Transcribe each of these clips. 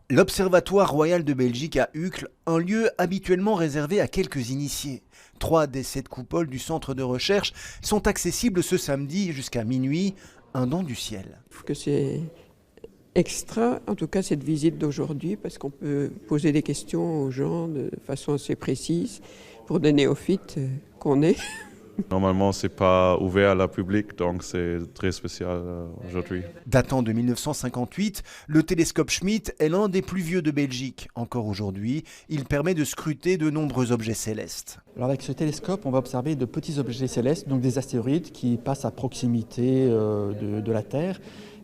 L'Observatoire royal de Belgique à Uccle, un lieu habituellement réservé à quelques initiés. 3 des 7 coupoles du centre de recherche sont accessibles ce samedi jusqu'à minuit, un don du ciel. Je trouve que c'est extra, en tout cas cette visite d'aujourd'hui, parce qu'on peut poser des questions aux gens de façon assez précise pour des néophytes qu'on est. Normalement, c'est pas ouvert à la public, donc c'est très spécial aujourd'hui. Datant de 1958, le télescope Schmidt est l'un des plus vieux de Belgique. Encore aujourd'hui, il permet de scruter de nombreux objets célestes. Alors avec ce télescope, on va observer de petits objets célestes, donc des astéroïdes qui passent à proximité de la Terre.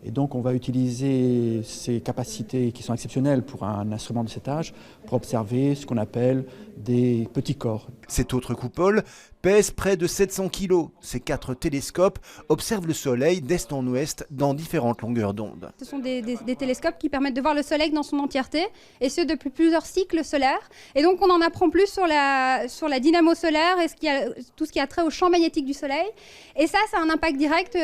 Et donc on va utiliser ces capacités qui sont exceptionnelles pour un instrument de cet âge pour observer ce qu'on appelle des petits corps. Cette autre coupole pèse près de 700 kg. Ces 4 télescopes observent le Soleil d'est en ouest dans différentes longueurs d'onde. Ce sont des télescopes qui permettent de voir le Soleil dans son entièreté, et ce depuis plusieurs cycles solaires. Et donc on en apprend plus sur la dynamo solaire et tout ce qui a trait au champ magnétique du Soleil. Et ça a un impact direct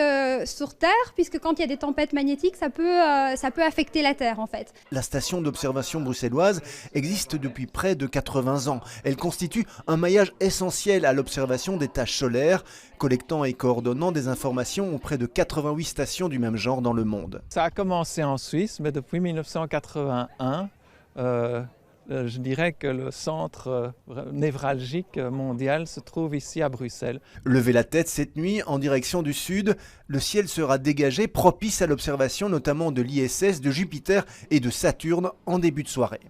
sur Terre, puisque quand il y a des tempêtes magnétiques, ça peut affecter la Terre en fait. La station d'observation bruxelloise existe depuis près de 80 ans. Elle constitue un maillage essentiel à l'observation des taches solaires, collectant et coordonnant des informations auprès de 88 stations du même genre dans le monde. Ça a commencé en Suisse, mais depuis 1981, je dirais que le centre névralgique mondial se trouve ici à Bruxelles. Levez la tête cette nuit en direction du sud, le ciel sera dégagé, propice à l'observation notamment de l'ISS, de Jupiter et de Saturne en début de soirée.